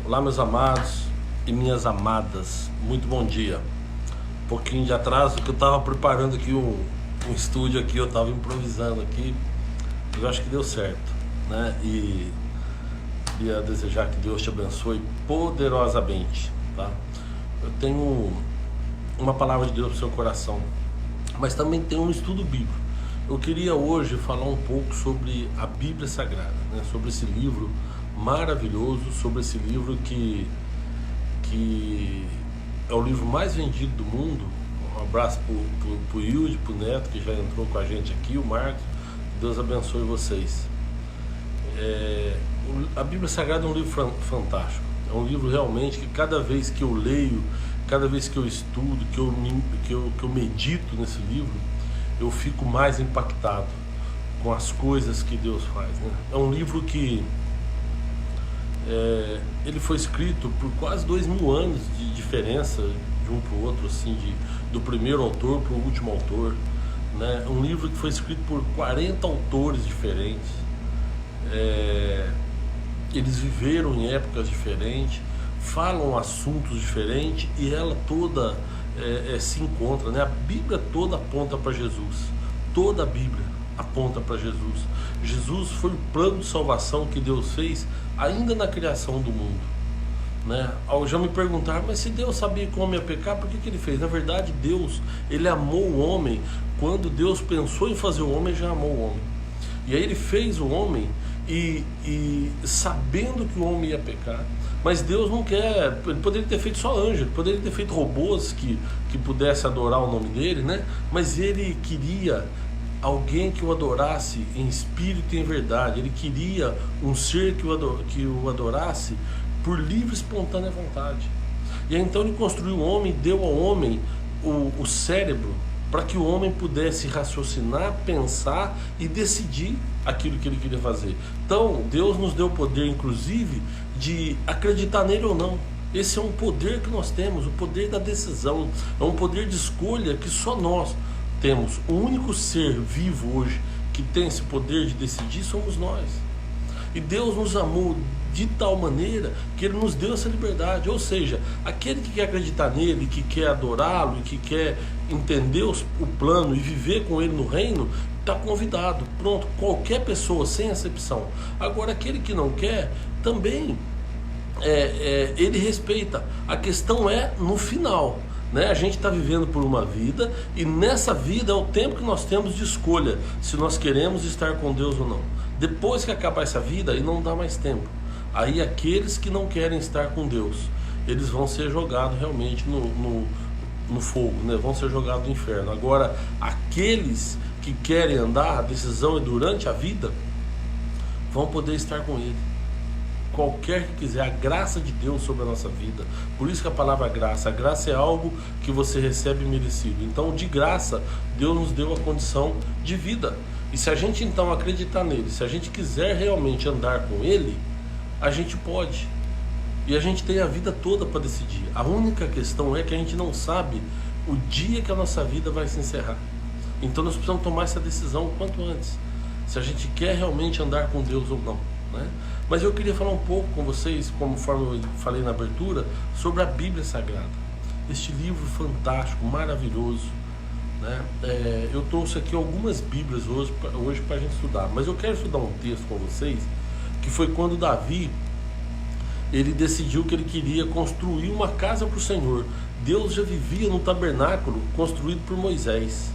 Olá, meus amados e minhas amadas, muito bom dia. Um pouquinho de atraso, que eu estava preparando aqui um estúdio aqui, eu estava improvisando aqui, mas eu acho que deu certo, né? E queria desejar que Deus te abençoe poderosamente, tá? Eu tenho uma palavra de Deus para o seu coração, mas também tem um estudo bíblico. Eu queria hoje falar um pouco sobre a Bíblia Sagrada, né? Sobre esse livro maravilhoso, sobre esse livro que é o livro mais vendido do mundo. Um abraço pro Yudi, pro Neto, que já entrou com a gente aqui, o Marcos. Deus abençoe vocês. A Bíblia Sagrada é um livro fantástico. É um livro realmente que cada vez que eu leio, cada vez que eu estudo, que eu medito nesse livro, eu fico mais impactado com as coisas que Deus faz, né? É um livro que ele foi escrito por quase 2000 anos de diferença de um para o outro, assim, do primeiro autor para o último autor, né? Um livro que foi escrito por 40 autores diferentes. Eles viveram em épocas diferentes, falam assuntos diferentes e ela toda se encontra, né? A Bíblia toda aponta para Jesus, toda a Bíblia aponta para Jesus. Jesus foi o plano de salvação que Deus fez ainda na criação do mundo, né? Ao já me perguntar, mas se Deus sabia que o homem ia pecar, por que ele fez? Na verdade, Deus, ele amou o homem. Quando Deus pensou em fazer o homem, já amou o homem. E aí ele fez o homem e sabendo que o homem ia pecar. Mas Deus não quer, ele poderia ter feito só anjo, ele poderia ter feito robôs que pudesse adorar o nome dele, né? Mas ele queria alguém que o adorasse em espírito e em verdade. Ele queria um ser que o adorasse por livre e espontânea vontade. E aí então ele construiu o homem, deu ao homem o cérebro para que o homem pudesse raciocinar, pensar e decidir aquilo que ele queria fazer. Então Deus nos deu o poder, inclusive, de acreditar nele ou não. Esse é um poder que nós temos, o poder da decisão. É um poder de escolha que só nós temos. O único ser vivo hoje que tem esse poder de decidir somos nós. E Deus nos amou de tal maneira que Ele nos deu essa liberdade. Ou seja, aquele que quer acreditar nele, que quer adorá-lo, que quer entender o plano e viver com Ele no reino, está convidado. Pronto, qualquer pessoa, sem exceção. Agora, aquele que não quer, também ele respeita. A questão é no final, né? A gente está vivendo por uma vida, e nessa vida é o tempo que nós temos de escolha, se nós queremos estar com Deus ou não. Depois que acabar essa vida, aí não dá mais tempo. Aí aqueles que não querem estar com Deus, eles vão ser jogados realmente no fogo, né? Vão ser jogados no inferno. Agora, aqueles que querem andar, a decisão é durante a vida, vão poder estar com Ele. Qualquer que quiser, a graça de Deus sobre a nossa vida. Por isso que a palavra graça, a graça é algo que você recebe merecido. Então, de graça, Deus nos deu a condição de vida. E se a gente então acreditar nele, se a gente quiser realmente andar com ele, a gente pode. E a gente tem a vida toda para decidir. A única questão é que a gente não sabe o dia que a nossa vida vai se encerrar. Então nós precisamos tomar essa decisão o quanto antes, se a gente quer realmente andar com Deus ou não, né? Mas eu queria falar um pouco com vocês, conforme eu falei na abertura, sobre a Bíblia Sagrada. Este livro fantástico, maravilhoso, né? Eu trouxe aqui algumas Bíblias hoje para a gente estudar, mas eu quero estudar um texto com vocês, que foi quando Davi, ele decidiu que ele queria construir uma casa para o Senhor. Deus já vivia no tabernáculo construído por Moisés,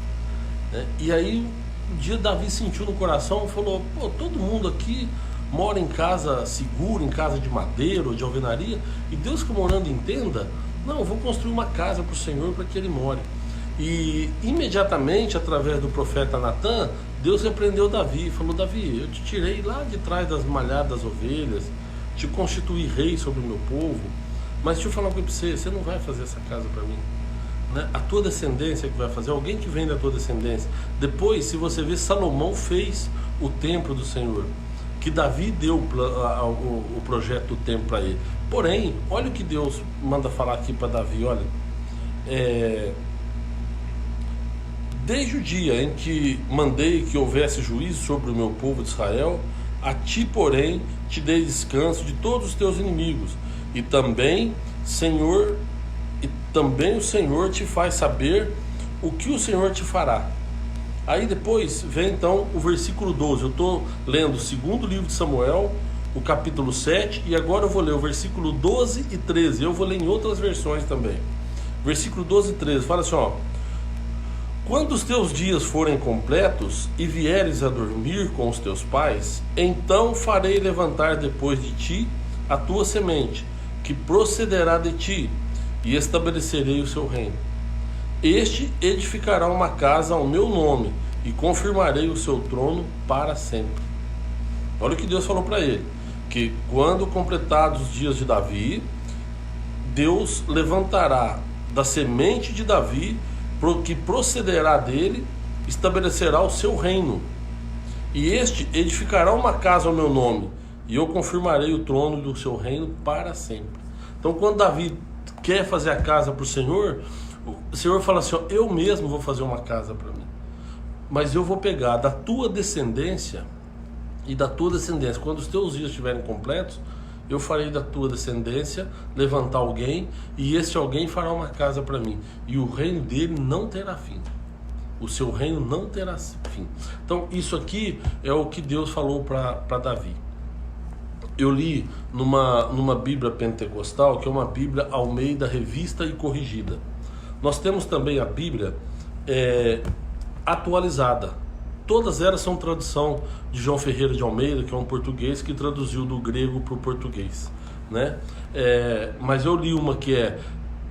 né? E aí um dia Davi sentiu no coração e falou: pô, todo mundo aqui mora em casa segura, em casa de madeira ou de alvenaria, e Deus que morando em tenda? Não, eu vou construir uma casa para o Senhor para que ele more. E imediatamente, através do profeta Natã, Deus repreendeu Davi e falou: Davi, eu te tirei lá de trás das malhadas ovelhas, te constituí rei sobre o meu povo, mas deixa eu falar uma coisa para você não vai fazer essa casa para mim, né? A tua descendência que vai fazer, alguém que vem da tua descendência. Depois, se você ver, Salomão fez o templo do Senhor, que Davi deu o projeto do templo para ele. Porém, olha o que Deus manda falar aqui para Davi, olha, desde o dia em que mandei que houvesse juízo sobre o meu povo de Israel, a ti, porém, te dei descanso de todos os teus inimigos, e também o Senhor te faz saber o que o Senhor te fará. Aí depois vem então o versículo 12. Eu estou lendo o segundo livro de Samuel, o capítulo 7, e agora eu vou ler o versículo 12 e 13. Eu vou ler em outras versões também. Versículo 12 e 13, fala assim, ó: quando os teus dias forem completos e vieres a dormir com os teus pais, então farei levantar depois de ti a tua semente, que procederá de ti, e estabelecerei o seu reino. Este edificará uma casa ao meu nome, e confirmarei o seu trono para sempre. Olha o que Deus falou para ele, que quando completados os dias de Davi, Deus levantará da semente de Davi, que procederá dele, estabelecerá o seu reino. E este edificará uma casa ao meu nome, e eu confirmarei o trono do seu reino para sempre. Então, quando Davi quer fazer a casa para o Senhor fala assim, ó, eu mesmo vou fazer uma casa para mim, mas eu vou pegar da tua descendência, e da tua descendência, quando os teus dias estiverem completos, eu farei da tua descendência levantar alguém, e esse alguém fará uma casa para mim, e o reino dele não terá fim. O seu reino não terá fim. Então isso aqui é o que Deus falou para Davi. Eu li numa Bíblia pentecostal, que é uma Bíblia Almeida Revista e Corrigida. Nós temos também a Bíblia atualizada. Todas elas são tradução de João Ferreira de Almeida, que é um português que traduziu do grego para o português, né? Mas eu li uma que é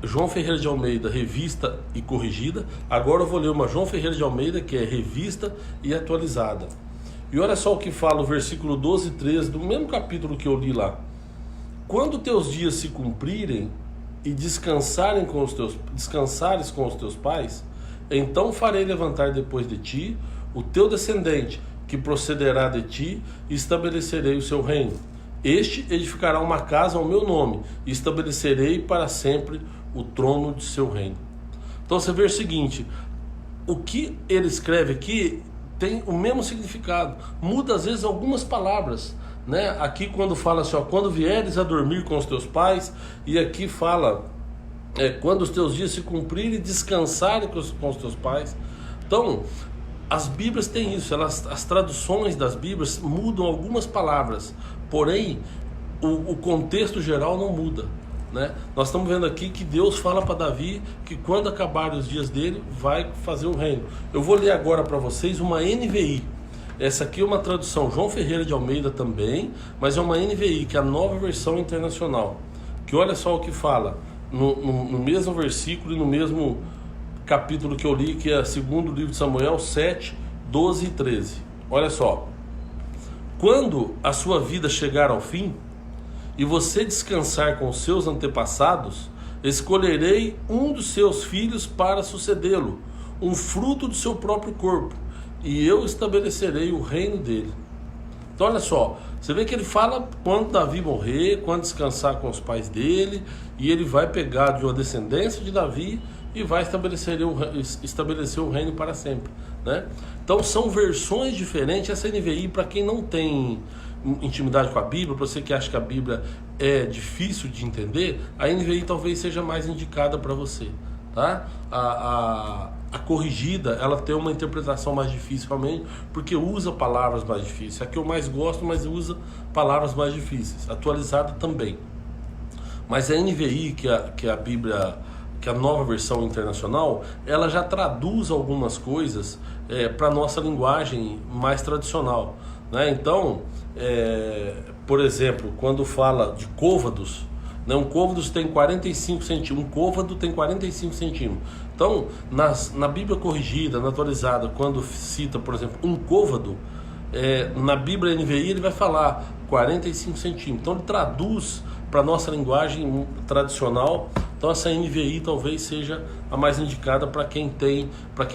João Ferreira de Almeida, Revista e Corrigida. Agora eu vou ler uma João Ferreira de Almeida, que é Revista e Atualizada. E olha só o que fala o versículo 12 e 13 do mesmo capítulo que eu li lá. Quando teus dias se cumprirem e descansares com os teus pais, então farei levantar depois de ti o teu descendente, que procederá de ti, e estabelecerei o seu reino. Este edificará uma casa ao meu nome, e estabelecerei para sempre o trono de seu reino. Então você vê o seguinte, o que ele escreve aqui tem o mesmo significado, muda às vezes algumas palavras, né? Aqui quando fala assim, ó, quando vieres a dormir com os teus pais, e aqui fala quando os teus dias se cumprirem e descansarem com os teus pais. Então as Bíblias têm isso, as traduções das Bíblias mudam algumas palavras, porém o contexto geral não muda, né? Nós estamos vendo aqui que Deus fala para Davi que quando acabarem os dias dele, vai fazer o reino. Eu vou ler agora para vocês uma NVI. Essa aqui é uma tradução João Ferreira de Almeida também, mas é uma NVI, que é a Nova Versão Internacional, que olha só o que fala no mesmo versículo e no mesmo capítulo que eu li, que é segundo livro de Samuel 7, 12 e 13. Olha só: quando a sua vida chegar ao fim e você descansar com os seus antepassados, escolherei um dos seus filhos para sucedê-lo, um fruto do seu próprio corpo, e eu estabelecerei o reino dele. Então olha só, você vê que ele fala quando Davi morrer, quando descansar com os pais dele, e ele vai pegar de uma descendência de Davi e vai estabelecer o reino para sempre, né? Então são versões diferentes. Essa NVI, para quem não tem intimidade com a Bíblia, para você que acha que a Bíblia é difícil de entender, a NVI talvez seja mais indicada para você, tá? A corrigida, ela tem uma interpretação mais difícil realmente, porque usa palavras mais difíceis. A que eu mais gosto, mas usa palavras mais difíceis. Atualizada também. Mas a NVI, que é a Bíblia, que é a Nova Versão Internacional, ela já traduz algumas coisas para a nossa linguagem mais tradicional, né? Então, por exemplo, quando fala de côvados, né, um côvado tem 45 centímetros, um côvado tem 45 centímetros. Então, na Bíblia corrigida, na atualizada, quando cita, por exemplo, um côvado, na Bíblia NVI ele vai falar 45 centímetros. Então ele traduz para a nossa linguagem tradicional. Então essa NVI talvez seja a mais indicada para quem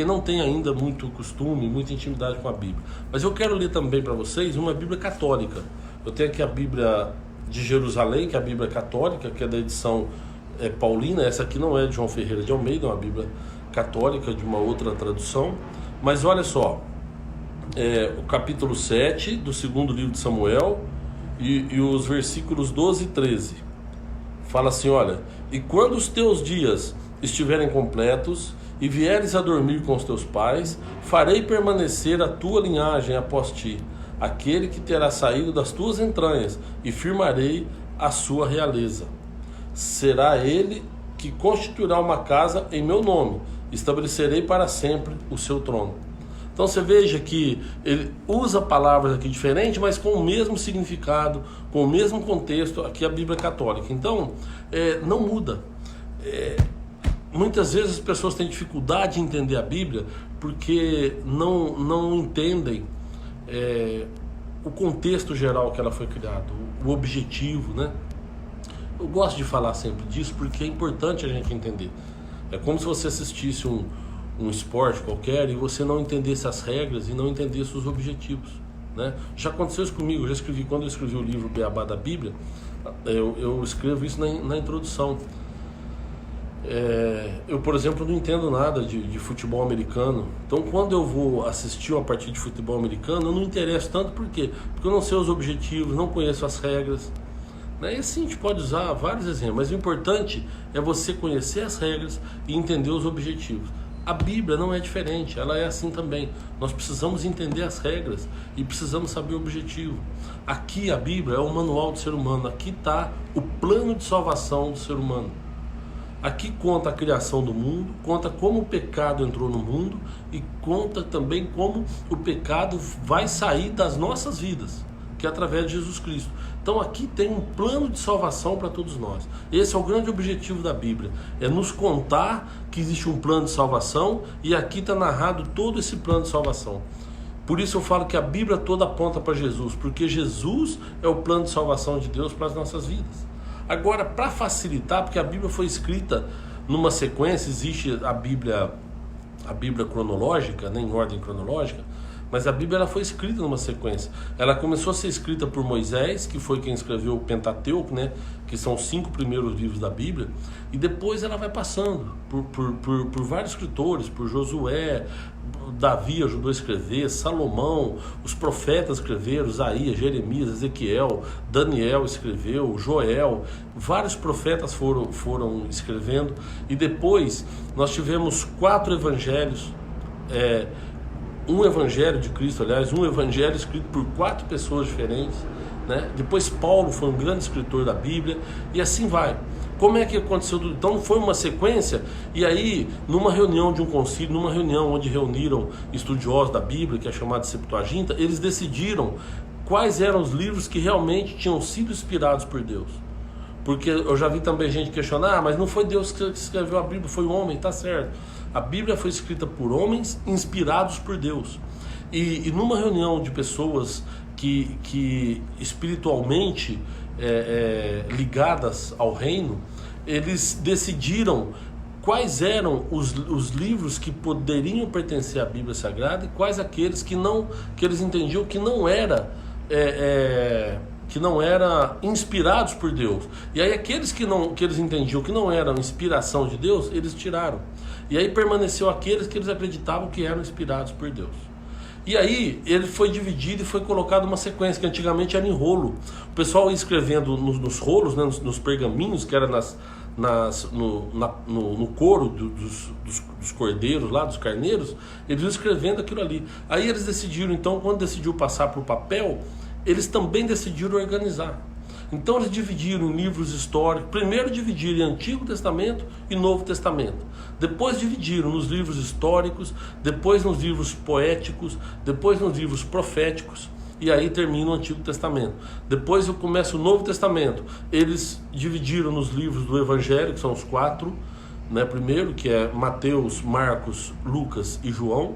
não tem ainda muito costume, muita intimidade com a Bíblia. Mas eu quero ler também para vocês uma Bíblia católica. Eu tenho aqui a Bíblia de Jerusalém, que é a Bíblia católica, que é da edição paulina. Essa aqui não é de João Ferreira de Almeida, é uma Bíblia católica de uma outra tradução. Mas olha só, o capítulo 7 do segundo livro de Samuel e os versículos 12 e 13. Fala assim, olha, e quando os teus dias estiverem completos e vieres a dormir com os teus pais, farei permanecer a tua linhagem após ti, aquele que terá saído das tuas entranhas, e firmarei a sua realeza. Será ele que constituirá uma casa em meu nome, estabelecerei para sempre o seu trono. Então você veja que ele usa palavras aqui diferentes, mas com o mesmo significado, com o mesmo contexto, aqui a Bíblia católica. Então, não muda. Muitas vezes as pessoas têm dificuldade em entender a Bíblia porque não entendem o contexto geral que ela foi criada, o objetivo, né? Eu gosto de falar sempre disso porque é importante a gente entender. É como se você assistisse um esporte qualquer e você não entendesse as regras e não entendesse os objetivos, né? Já aconteceu isso comigo. Quando eu escrevi o livro Beabá da Bíblia, eu escrevo isso na introdução. Eu, por exemplo, não entendo nada de futebol americano. Então, quando eu vou assistir uma partida de futebol americano, eu não interesso tanto. Por quê? Porque eu não sei os objetivos, não conheço as regras, né? E assim a gente pode usar vários exemplos, mas o importante é você conhecer as regras e entender os objetivos. A Bíblia não é diferente, ela é assim também. Nós precisamos entender as regras e precisamos saber o objetivo. Aqui a Bíblia é o manual do ser humano, aqui está o plano de salvação do ser humano. Aqui conta a criação do mundo, conta como o pecado entrou no mundo e conta também como o pecado vai sair das nossas vidas, que é através de Jesus Cristo. Então aqui tem um plano de salvação para todos nós. Esse é o grande objetivo da Bíblia, é nos contar que existe um plano de salvação, e aqui está narrado todo esse plano de salvação. Por isso eu falo que a Bíblia toda aponta para Jesus, porque Jesus é o plano de salvação de Deus para as nossas vidas. Agora, para facilitar, porque a Bíblia foi escrita numa sequência, existe a Bíblia cronológica, né, em ordem cronológica, mas a Bíblia ela foi escrita numa sequência. Ela começou a ser escrita por Moisés, que foi quem escreveu o Pentateuco, né, que são os 5 primeiros livros da Bíblia, e depois ela vai passando por vários escritores, por Josué, Davi ajudou a escrever, Salomão, os profetas escreveram, Isaías, Jeremias, Ezequiel, Daniel escreveu, Joel, vários profetas foram escrevendo, e depois nós tivemos 4 evangelhos, um evangelho de Cristo, aliás, um evangelho escrito por 4 pessoas diferentes, né? Depois Paulo foi um grande escritor da Bíblia, e assim vai. Como é que aconteceu tudo? Então foi uma sequência, e aí numa reunião de um concílio, numa reunião onde reuniram estudiosos da Bíblia, que é chamada de Septuaginta, eles decidiram quais eram os livros que realmente tinham sido inspirados por Deus. Porque eu já vi também gente questionar, mas não foi Deus que escreveu a Bíblia, foi o homem, tá certo. A Bíblia foi escrita por homens inspirados por Deus. E numa reunião de pessoas que espiritualmente ligadas ao reino, eles decidiram quais eram os livros que poderiam pertencer à Bíblia Sagrada e quais aqueles que eles entendiam que não era inspirados por Deus. E aí aqueles que eles entendiam que não eram inspiração de Deus, eles tiraram. E aí permaneceu aqueles que eles acreditavam que eram inspirados por Deus. E aí ele foi dividido e foi colocado uma sequência que antigamente era em rolo. O pessoal ia escrevendo nos rolos, né, nos pergaminhos, que era no couro dos cordeiros lá, dos carneiros, eles iam escrevendo aquilo ali. Aí eles decidiram, então, quando decidiu passar para o papel, eles também decidiram organizar. Então eles dividiram em livros históricos. Primeiro dividiram em Antigo Testamento e Novo Testamento. Depois dividiram nos livros históricos, depois nos livros poéticos, depois nos livros proféticos, e aí termina o Antigo Testamento. Depois começa o Novo Testamento. Eles dividiram nos livros do Evangelho, que são os 4, né? Primeiro, que é Mateus, Marcos, Lucas e João.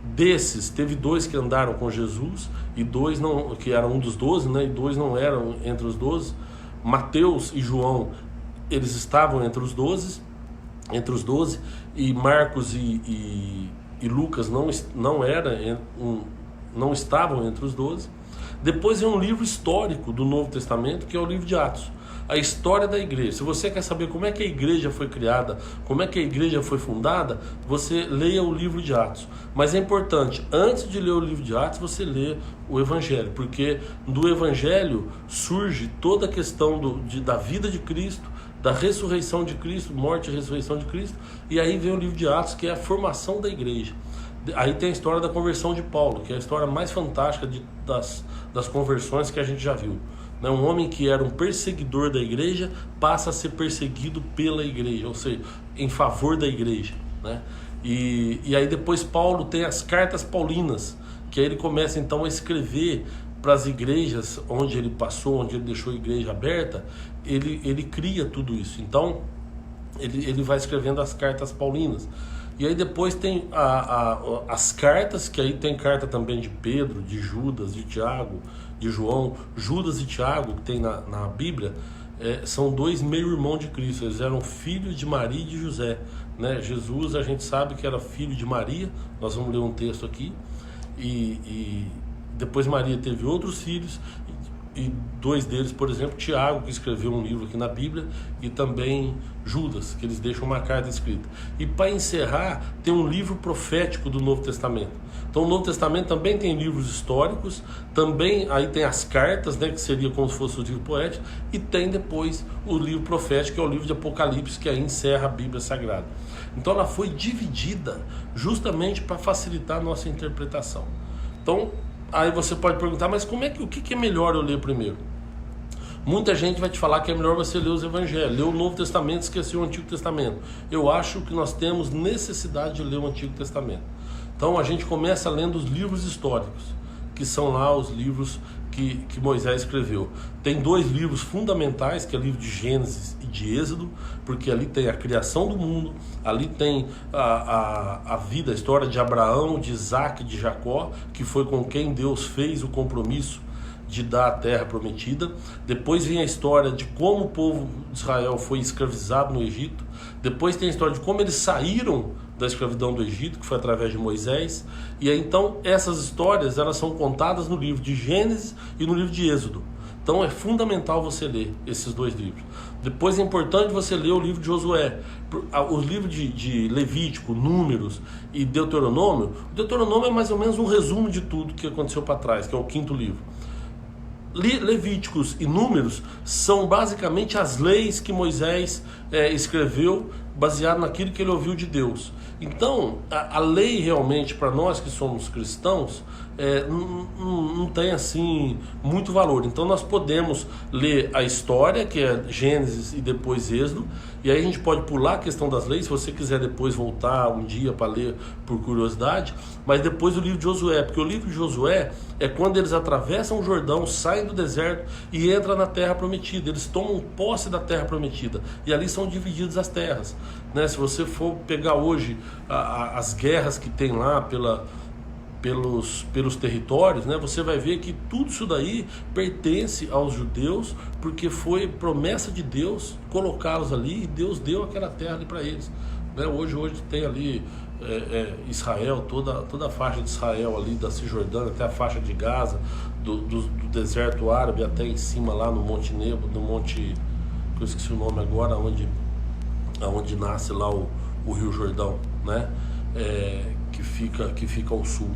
Desses, teve 2 que andaram com Jesus e 2 não, que eram um dos 12, né? E 2 não eram entre os 12. Mateus e João, eles estavam entre os 12, e Marcos e Lucas não estavam entre os 12. Depois é um livro histórico do Novo Testamento, que é o livro de Atos. a história da igreja. Se você quer saber como é que a igreja foi criada, como é que a igreja foi fundada, você leia o livro de Atos. Mas é importante, antes de ler o livro de Atos, você lê o Evangelho, porque do Evangelho surge toda a questão da vida de Cristo, da ressurreição de Cristo, morte e ressurreição de Cristo, e aí vem o livro de Atos, que é a formação da igreja. Aí tem a história da conversão de Paulo, que é a história mais fantástica das conversões que a gente já viu. Um homem que era um perseguidor da igreja passa a ser perseguido pela igreja, ou seja, em favor da igreja, né? E aí depois Paulo tem as cartas paulinas, que aí ele começa então a escrever para as igrejas onde ele passou, onde ele deixou a igreja aberta. Ele cria tudo isso. Então ele vai escrevendo as cartas paulinas. E aí depois tem as cartas, que aí tem carta também de Pedro, de Judas, de Tiago, de João. Judas e Tiago, que tem na Bíblia, são dois meio-irmãos de Cristo. Eles eram filhos de Maria e de José, né? Jesus, a gente sabe que era filho de Maria. Nós vamos ler um texto aqui. E depois Maria teve outros filhos, e dois deles, por exemplo, Tiago, que escreveu um livro aqui na Bíblia, e também Judas, que eles deixam uma carta escrita. E para encerrar, tem um livro profético do Novo Testamento. Então o Novo Testamento também tem livros históricos, também aí tem as cartas, né, que seria como se fosse o livro poético, e tem depois o livro profético, que é o livro de Apocalipse, que aí encerra a Bíblia Sagrada. Então ela foi dividida justamente para facilitar a nossa interpretação. Então aí você pode perguntar, mas o que é melhor eu ler primeiro? Muita gente vai te falar que é melhor você ler os Evangelhos, ler o Novo Testamento, esquecer o Antigo Testamento. Eu acho que nós temos necessidade de ler o Antigo Testamento. Então a gente começa lendo os livros históricos, que são lá os livros que Moisés escreveu. Tem dois livros fundamentais, que é o livro de Gênesis e de Êxodo, porque ali tem a criação do mundo, ali tem a vida, a história de Abraão, de Isaac, de Jacó, que foi com quem Deus fez o compromisso de dar a terra prometida. Depois vem a história de como o povo de Israel foi escravizado no Egito. Depois tem a história de como eles saíram da escravidão do Egito, que foi através de Moisés. E aí então essas histórias, elas são contadas no livro de Gênesis e no livro de Êxodo. Então é fundamental você ler esses dois livros. Depois é importante você ler o livro de Josué. Os livros de Levítico, Números e Deuteronômio. O Deuteronômio é mais ou menos um resumo de tudo que aconteceu para trás, que é o quinto livro. Levíticos e Números são basicamente as leis que Moisés escreveu, baseado naquilo que ele ouviu de Deus. Então a lei realmente, para nós que somos cristãos, não tem assim muito valor. Então nós podemos ler a história, que é Gênesis e depois Êxodo, e aí a gente pode pular a questão das leis, se você quiser depois voltar um dia para ler por curiosidade. Mas depois o livro de Josué, porque o livro de Josué é quando eles atravessam o Jordão, saem do deserto e entram na terra prometida. Eles tomam posse da terra prometida, e ali são divididas as terras, né? Se você for pegar hoje as guerras que tem lá pelos territórios, né, você vai ver que tudo isso daí pertence aos judeus, porque foi promessa de Deus colocá-los ali, e Deus deu aquela terra ali para eles, né? Hoje tem ali Israel, toda a faixa de Israel ali, da Cisjordânia até a faixa de Gaza, do deserto árabe até em cima lá no Monte Nebo, no Monte, eu esqueci o nome agora, onde nasce lá o Rio Jordão, né? Que fica ao sul.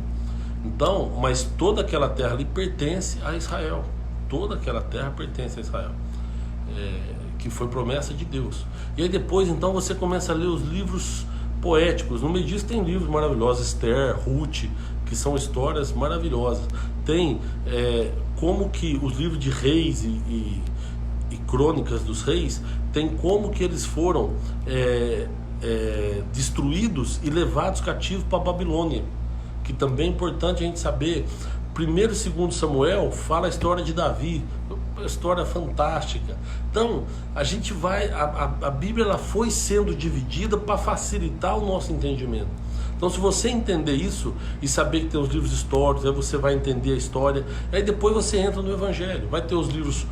Então, mas toda aquela terra ali pertence a Israel. Toda aquela terra pertence a Israel, que foi promessa de Deus. E aí depois então você começa a ler os livros poéticos. No meio disso tem livros maravilhosos, Esther, Ruth, que são histórias maravilhosas. Tem como que os livros de reis e crônicas dos reis, tem como que eles foram destruídos e levados cativos para a Babilônia, que também é importante a gente saber. 1º e 2º Samuel fala a história de Davi, uma história fantástica. Então a gente vai, a Bíblia ela foi sendo dividida para facilitar o nosso entendimento. Então se você entender isso e saber que tem os livros históricos, aí você vai entender a história, aí depois você entra no Evangelho, vai ter os livros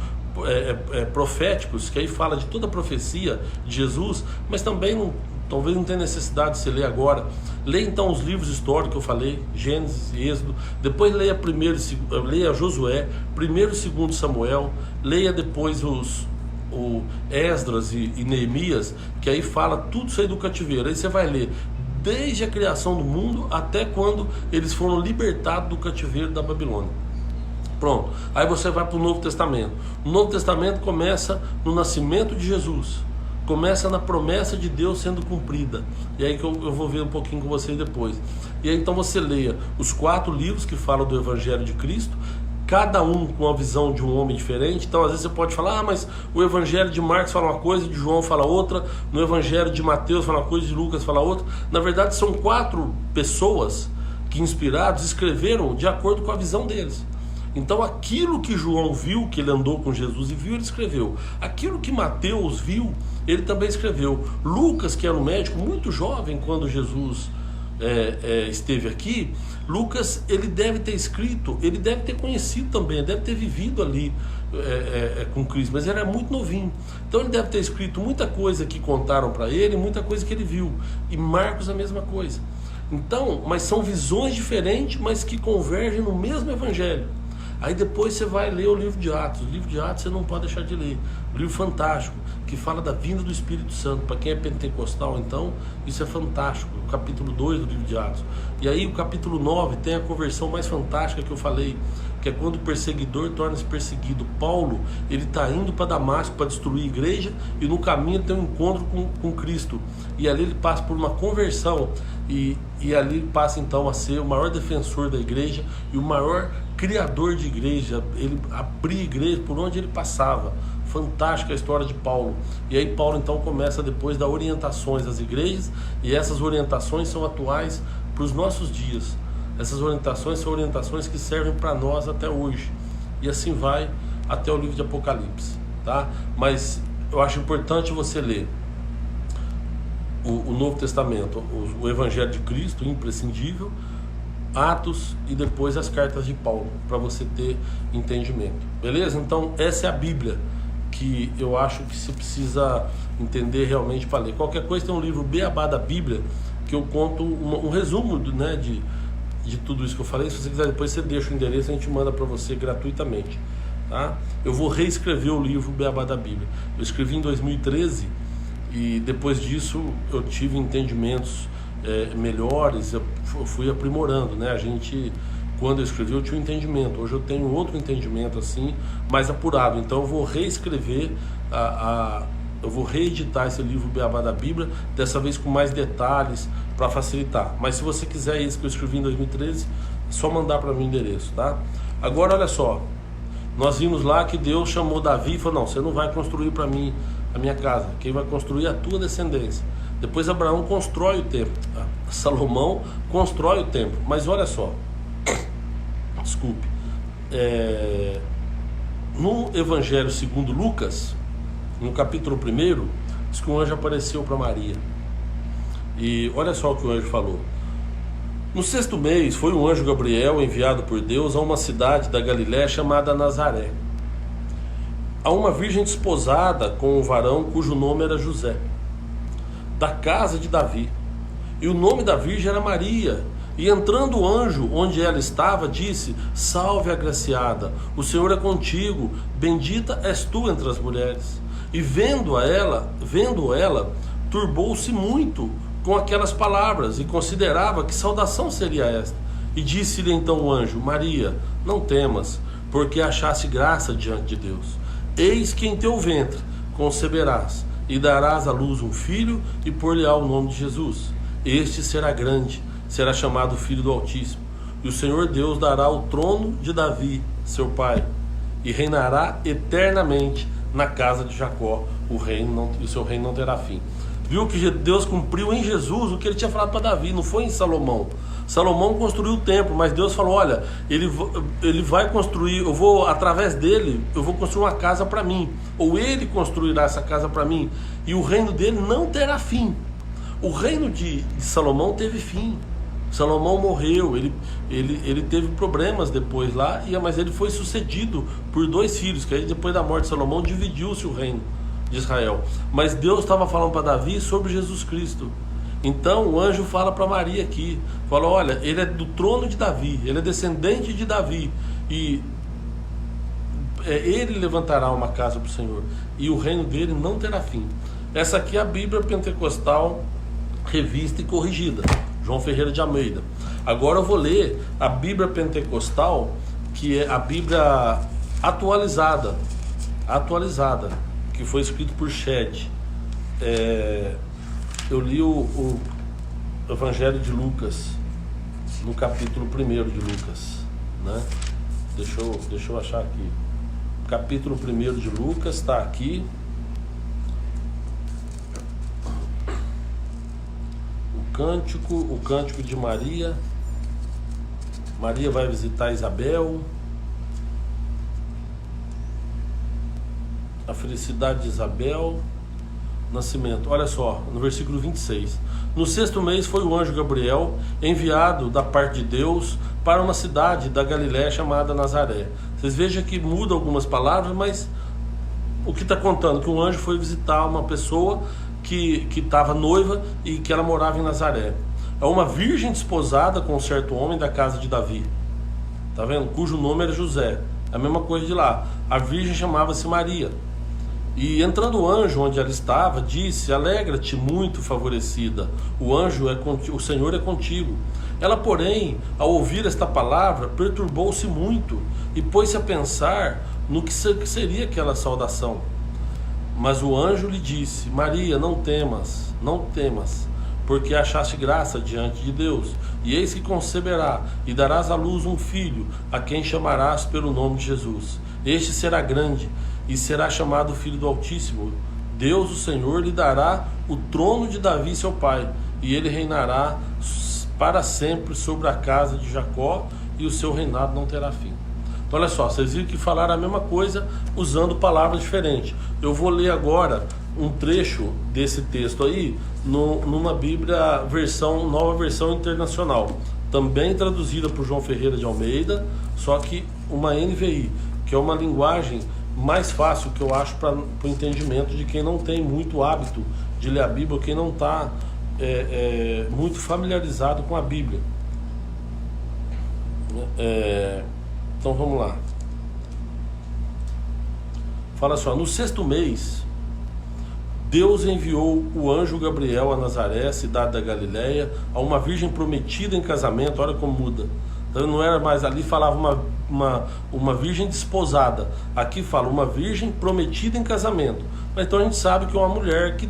proféticos, que aí fala de toda a profecia de Jesus, mas também talvez não tenha necessidade de você ler agora. Leia então os livros históricos que eu falei, Gênesis e Êxodo. Depois leia leia Josué, 1º e 2º Samuel. Leia depois o Esdras e Neemias, que aí fala tudo isso aí do cativeiro. Aí você vai ler desde a criação do mundo até quando eles foram libertados do cativeiro da Babilônia. Pronto, aí você vai para o Novo Testamento. O Novo Testamento começa no nascimento de Jesus, começa na promessa de Deus sendo cumprida. E aí que eu vou ver um pouquinho com vocês depois. E aí então você leia os 4 livros que falam do Evangelho de Cristo, cada um com a visão de um homem diferente. Então às vezes você pode falar, mas o Evangelho de Marcos fala uma coisa, de João fala outra, no Evangelho de Mateus fala uma coisa, de Lucas fala outra. Na verdade são 4 pessoas que, inspirados, escreveram de acordo com a visão deles. Então aquilo que João viu, que ele andou com Jesus e viu, ele escreveu. Aquilo que Mateus viu, ele também escreveu. Lucas, que era um médico muito jovem quando Jesus esteve aqui, Lucas, ele deve ter escrito, ele deve ter conhecido também, deve ter vivido ali com Cristo, mas ele era muito novinho. Então ele deve ter escrito muita coisa que contaram para ele, muita coisa que ele viu. E Marcos a mesma coisa. Então, mas são visões diferentes, mas que convergem no mesmo evangelho. Aí depois você vai ler o livro de Atos. O livro de Atos você não pode deixar de ler. Um livro fantástico, que fala da vinda do Espírito Santo. Para quem é pentecostal, então, isso é fantástico. O capítulo 2 do livro de Atos. E aí o capítulo 9 tem a conversão mais fantástica que eu falei, que é quando o perseguidor torna-se perseguido. Paulo, ele está indo para Damasco para destruir a igreja, e no caminho tem um encontro com Cristo. E ali ele passa por uma conversão, e ali ele passa então a ser o maior defensor da igreja e o maior criador de igreja. Ele abria igreja por onde ele passava. Fantástica a história de Paulo. E aí Paulo então começa depois a dar orientações às igrejas, e essas orientações são atuais para os nossos dias. Essas orientações são orientações que servem para nós até hoje. E assim vai até o livro de Apocalipse, tá? Mas eu acho importante você ler o Novo Testamento, o Evangelho de Cristo, imprescindível, Atos e depois as cartas de Paulo, para você ter entendimento. Beleza? Então essa é a Bíblia que eu acho que você precisa entender realmente para ler. Qualquer coisa, tem um livro Beabá da Bíblia, que eu conto um resumo de tudo isso que eu falei. Se você quiser, depois você deixa o endereço, a gente manda para você gratuitamente, tá? Eu vou reescrever o livro Beabá da Bíblia. Eu escrevi em 2013 e depois disso eu tive entendimentos melhores, eu fui aprimorando, né? Quando eu escrevi, eu tinha um entendimento. Hoje eu tenho outro entendimento assim, mais apurado. Então eu vou reescrever eu vou reeditar esse livro Beabá da Bíblia, dessa vez com mais detalhes, para facilitar. Mas se você quiser isso que eu escrevi em 2013, é só mandar para mim o endereço, tá? Agora olha só, nós vimos lá que Deus chamou Davi e falou: não, você não vai construir para mim a minha casa, quem vai construir é a tua descendência. Depois Abraão constrói o templo, Salomão constrói o templo. Mas olha só, desculpe, no Evangelho segundo Lucas, no capítulo 1, diz que um anjo apareceu para Maria. E olha só o que o anjo falou: no 6º mês foi um anjo Gabriel enviado por Deus a uma cidade da Galiléia chamada Nazaré, a uma virgem desposada com um varão cujo nome era José, da casa de Davi, e o nome da virgem era Maria. E entrando o anjo onde ela estava, disse: salve, agraciada, o Senhor é contigo, bendita és tu entre as mulheres. E vendo ela, turbou-se muito com aquelas palavras, e considerava que saudação seria esta. E disse-lhe então o anjo: Maria, não temas, porque achaste graça diante de Deus. Eis que em teu ventre conceberás, e darás à luz um filho, e por-lhe-á o nome de Jesus. Este será grande, será chamado Filho do Altíssimo. E o Senhor Deus dará o trono de Davi, seu pai, e reinará eternamente na casa de Jacó. O seu reino não terá fim. Viu que Deus cumpriu em Jesus o que ele tinha falado para Davi, não foi em Salomão. Salomão construiu o templo, mas Deus falou: olha, ele vai construir, através dele, eu vou construir uma casa para mim, ou ele construirá essa casa para mim, e o reino dele não terá fim. O reino de Salomão teve fim. Salomão morreu, ele teve problemas depois lá, mas ele foi sucedido por 2 filhos, que aí depois da morte de Salomão dividiu-se o reino de Israel. Mas Deus estava falando para Davi sobre Jesus Cristo. Então o anjo fala para Maria aqui, fala: olha, ele é do trono de Davi, ele é descendente de Davi, e ele levantará uma casa para o Senhor, e o reino dele não terá fim. Essa aqui é a Bíblia Pentecostal revista e corrigida, João Ferreira de Almeida. Agora eu vou ler a Bíblia Pentecostal, que é a Bíblia atualizada, que foi escrito por Shed. Eu li o Evangelho de Lucas, no capítulo 1 de Lucas, né? Deixa eu achar aqui. Capítulo 1 de Lucas está aqui. O cântico de Maria. Maria vai visitar Isabel. A felicidade de Isabel. Nascimento. Olha só, no versículo 26. No 6º mês foi o anjo Gabriel enviado da parte de Deus para uma cidade da Galiléia chamada Nazaré. Vocês vejam que muda algumas palavras, mas o que está contando? Que um anjo foi visitar uma pessoa que estava noiva e que ela morava em Nazaré. É uma virgem desposada com um certo homem da casa de Davi. Tá vendo? Cujo nome era José. É a mesma coisa de lá. A virgem chamava-se Maria. E entrando o anjo onde ela estava, disse: alegra-te, muito favorecida, o Senhor é contigo. Ela, porém, ao ouvir esta palavra, perturbou-se muito e pôs-se a pensar no que seria aquela saudação. Mas o anjo lhe disse: Maria, não temas, porque achaste graça diante de Deus, e eis que conceberá, e darás à luz um filho, a quem chamarás pelo nome de Jesus. Este será grande, e será chamado Filho do Altíssimo. Deus, o Senhor, lhe dará o trono de Davi, seu pai, e ele reinará para sempre sobre a casa de Jacó, e o seu reinado não terá fim. Então, olha só, vocês viram que falaram a mesma coisa usando palavras diferentes. Eu vou ler agora um trecho desse texto aí numa Bíblia nova versão internacional, também traduzida por João Ferreira de Almeida, só que uma NVI, que é uma linguagem mais fácil, que eu acho, para o entendimento de quem não tem muito hábito de ler a Bíblia, quem não está muito familiarizado com a Bíblia. Então vamos lá. Fala só: no 6º mês, Deus enviou o anjo Gabriel a Nazaré, cidade da Galiléia, a uma virgem prometida em casamento. Olha como muda. Então não era mais, ali falava uma virgem desposada, aqui fala uma virgem prometida em casamento. Mas então a gente sabe que é uma mulher que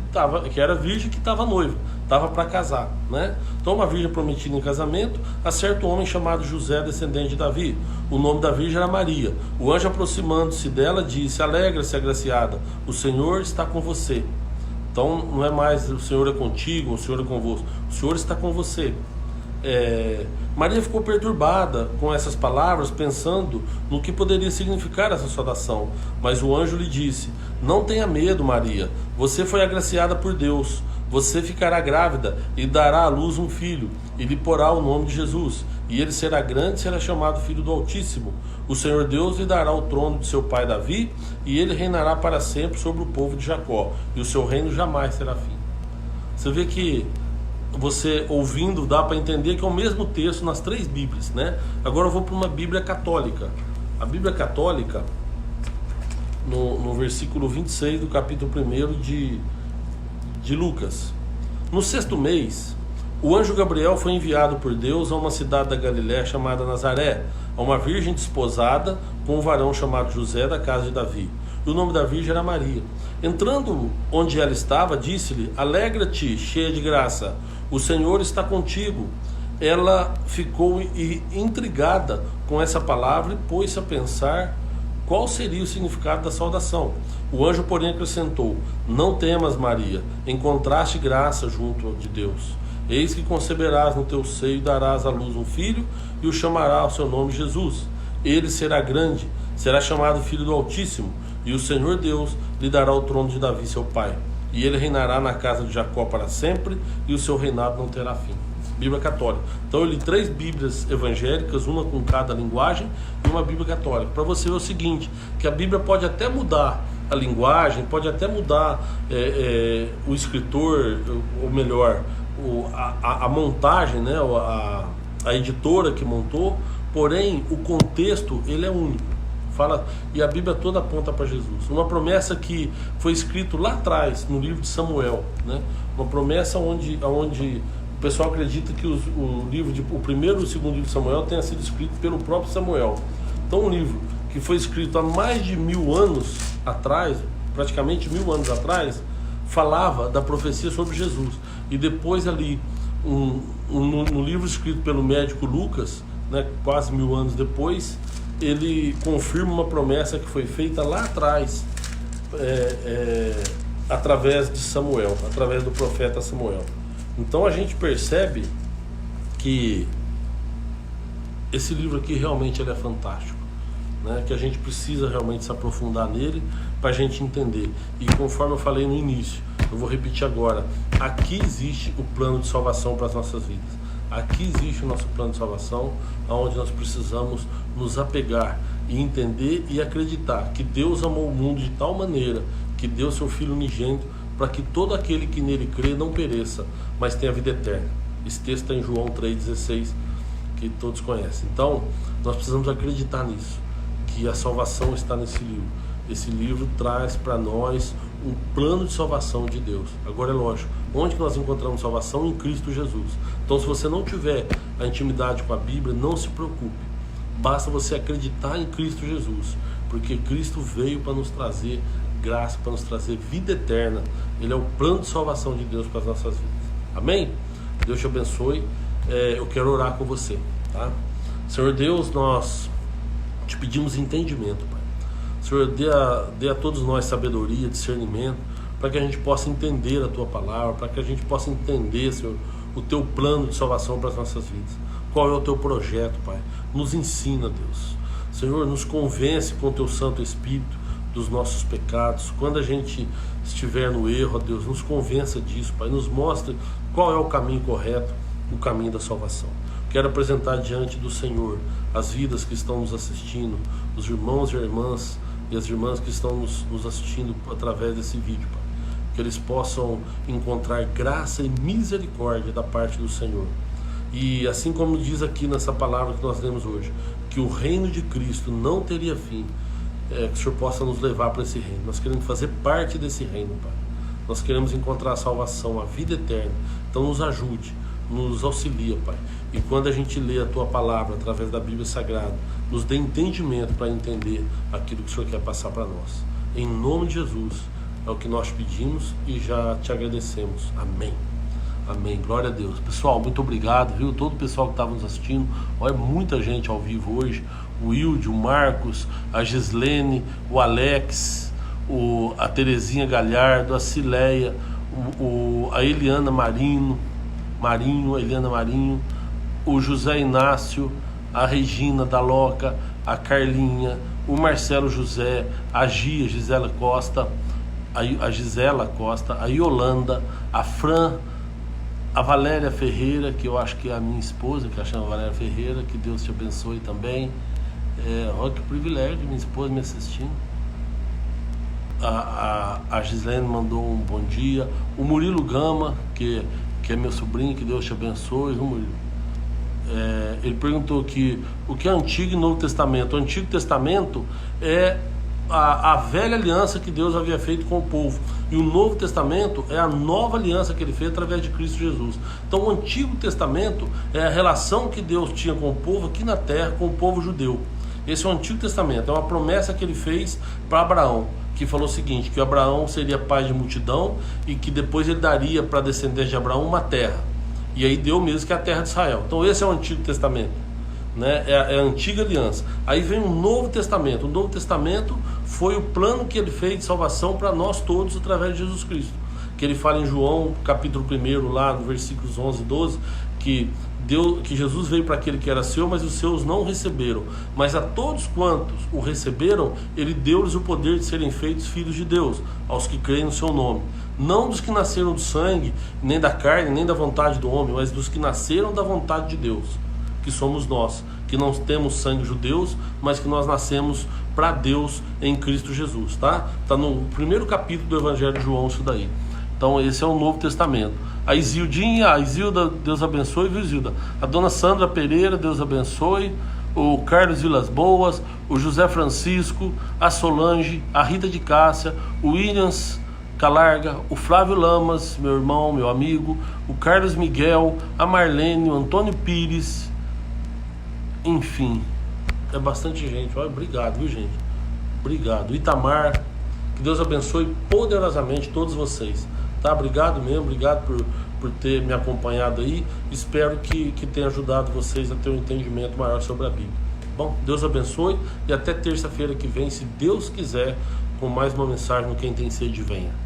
era virgem, que estava noiva, estava para casar, né? Então uma virgem prometida em casamento a certo homem chamado José, descendente de Davi. O nome da virgem era Maria. O anjo, aproximando-se dela, disse: alegra-se, agraciada, o Senhor está com você. Então não é mais o Senhor é contigo, o Senhor é convosco, o Senhor está com você. Maria ficou perturbada com essas palavras, pensando no que poderia significar essa saudação. Mas o anjo lhe disse: não tenha medo, Maria, você foi agraciada por Deus. Você ficará grávida e dará à luz um filho, e lhe porá o nome de Jesus. E ele será grande e será chamado Filho do Altíssimo. O Senhor Deus lhe dará o trono de seu pai Davi, e ele reinará para sempre sobre o povo de Jacó, e o seu reino jamais terá fim. Você vê que você ouvindo dá para entender que é o mesmo texto nas 3 Bíblias, né? Agora eu vou para uma Bíblia católica. A Bíblia católica, no versículo 26 do capítulo 1 de Lucas. No 6º mês, o anjo Gabriel foi enviado por Deus a uma cidade da Galiléia chamada Nazaré, a uma virgem desposada com um varão chamado José, da casa de Davi. E o nome da virgem era Maria. Entrando onde ela estava, disse-lhe: alegra-te, cheia de graça, o Senhor está contigo. Ela ficou intrigada com essa palavra e pôs-se a pensar qual seria o significado da saudação. O anjo, porém, acrescentou: não temas, Maria, encontraste graça junto de Deus. Eis que conceberás no teu seio e darás à luz um filho, e o chamará ao seu nome Jesus. Ele será grande, será chamado Filho do Altíssimo, e o Senhor Deus lhe dará o trono de Davi, seu pai. E ele reinará na casa de Jacó para sempre, e o seu reinado não terá fim. Bíblia católica. Então eu li 3 Bíblias evangélicas, uma com cada linguagem, e uma Bíblia católica, para você ver o seguinte, que a Bíblia pode até mudar a linguagem, pode até mudar o escritor, ou melhor, a montagem, né, a editora que montou, porém o contexto ele é único. fala, e a Bíblia toda aponta para Jesus. Uma promessa que foi escrito lá atrás, no livro de Samuel, né? Uma promessa onde o pessoal acredita que o primeiro e o segundo livro de Samuel tenha sido escrito pelo próprio Samuel. Então um livro que foi escrito há mais de 1000 anos atrás, praticamente 1000 anos atrás, falava da profecia sobre Jesus. E depois ali, no livro escrito pelo médico Lucas, né, quase 1000 anos depois, ele confirma uma promessa que foi feita lá atrás, através de Samuel, através do profeta Samuel. Então a gente percebe que esse livro aqui realmente ele é fantástico, né? Que a gente precisa realmente se aprofundar nele para a gente entender. E conforme eu falei no início, eu vou repetir agora: aqui existe o plano de salvação para as nossas vidas. Aqui existe o nosso plano de salvação, onde nós precisamos nos apegar e entender e acreditar que Deus amou o mundo de tal maneira que deu seu Filho unigênito para que todo aquele que nele crê não pereça, mas tenha vida eterna. Esse texto está em João 3,16, que todos conhecem. Então, nós precisamos acreditar nisso, que a salvação está nesse livro. Esse livro traz para nós um plano de salvação de Deus. Agora é lógico, onde que nós encontramos salvação? Em Cristo Jesus. Então, se você não tiver a intimidade com a Bíblia, não se preocupe. Basta você acreditar em Cristo Jesus, porque Cristo veio para nos trazer graça, para nos trazer vida eterna. Ele é o plano de salvação de Deus para as nossas vidas. Amém? Deus te abençoe. Eu quero orar com você, tá? Senhor Deus, nós te pedimos entendimento, Pai. Senhor, dê a todos nós sabedoria, discernimento, para que a gente possa entender a Tua palavra, para que a gente possa entender, Senhor, o Teu plano de salvação para as nossas vidas. Qual é o Teu projeto, Pai? Nos ensina, Deus. Senhor, nos convence com o Teu Santo Espírito dos nossos pecados. Quando a gente estiver no erro, ó Deus, nos convença disso, Pai. Nos mostre qual é o caminho correto, o caminho da salvação. Quero apresentar diante do Senhor as vidas que estão nos assistindo, os irmãos e irmãs e as irmãs que estão nos assistindo através desse vídeo, Pai. Que eles possam encontrar graça e misericórdia da parte do Senhor. E assim como diz aqui nessa palavra que nós lemos hoje, que o reino de Cristo não teria fim, que o Senhor possa nos levar para esse reino. Nós queremos fazer parte desse reino, Pai. Nós queremos encontrar a salvação, a vida eterna. Então nos ajude, nos auxilia, Pai. E quando a gente lê a Tua palavra através da Bíblia Sagrada, nos dê entendimento para entender aquilo que o Senhor quer passar para nós. Em nome de Jesus, é o que nós pedimos e já te agradecemos. Amém. Amém. Glória a Deus. Pessoal, muito obrigado, viu? Todo o pessoal que estava nos assistindo. Olha, muita gente ao vivo hoje. O Wilde, o Marcos, a Gislene, o Alex, a Terezinha Galhardo, a Cileia, a Eliana Marinho, a Eliana Marinho, o José Inácio, a Regina da Loca, a Carlinha, o Marcelo José, a Gisela Costa, a Gisela Costa, a Yolanda, a Fran, a Valéria Ferreira, que eu acho que é a minha esposa, que ela chama Valéria Ferreira, que Deus te abençoe também. Olha que privilégio, minha esposa me assistindo. A Gislene mandou um bom dia. O Murilo Gama, que é meu sobrinho, que Deus te abençoe, viu, Murilo? Ele perguntou que o que é Antigo e Novo Testamento. O Antigo Testamento é a velha aliança que Deus havia feito com o povo, e o Novo Testamento é a nova aliança que Ele fez através de Cristo Jesus. Então o Antigo Testamento é a relação que Deus tinha com o povo aqui na terra, com o povo judeu. Esse é o Antigo Testamento, é uma promessa que Ele fez para Abraão, que falou o seguinte, que Abraão seria pai de multidão e que depois ele daria para a descendência de Abraão uma terra, e aí deu mesmo, que é a terra de Israel. Então esse é o Antigo Testamento, né? É a antiga aliança. Aí vem o Novo Testamento. O Novo Testamento foi o plano que Ele fez de salvação para nós todos através de Jesus Cristo, que Ele fala em João capítulo 1 lá no versículos 11 e 12, que Jesus veio para aquele que era seu, mas os seus não o receberam, mas a todos quantos o receberam, Ele deu-lhes o poder de serem feitos filhos de Deus, aos que creem no seu nome, não dos que nasceram do sangue, nem da carne, nem da vontade do homem, mas dos que nasceram da vontade de Deus, que somos nós, que não temos sangue judeus, mas que nós nascemos para Deus em Cristo Jesus, tá? Está no primeiro capítulo do Evangelho de João isso daí. Então esse é o Novo Testamento. A Isildinha, a Isilda, Deus abençoe, viu, Isilda? A dona Sandra Pereira, Deus abençoe. o Carlos Vilas Boas, o José Francisco, a Solange, a Rita de Cássia, o Williams Calarga, o Flávio Lamas, meu irmão, meu amigo, o Carlos Miguel, a Marlene, o Antônio Pires, enfim, é bastante gente. Olha, obrigado, viu, gente? Obrigado. Itamar, que Deus abençoe poderosamente todos vocês, tá? Obrigado mesmo, obrigado por ter me acompanhado aí. Espero que tenha ajudado vocês a ter um entendimento maior sobre a Bíblia. Bom, Deus abençoe e até terça-feira que vem, se Deus quiser, com mais uma mensagem no Quem Tem Sede Venha.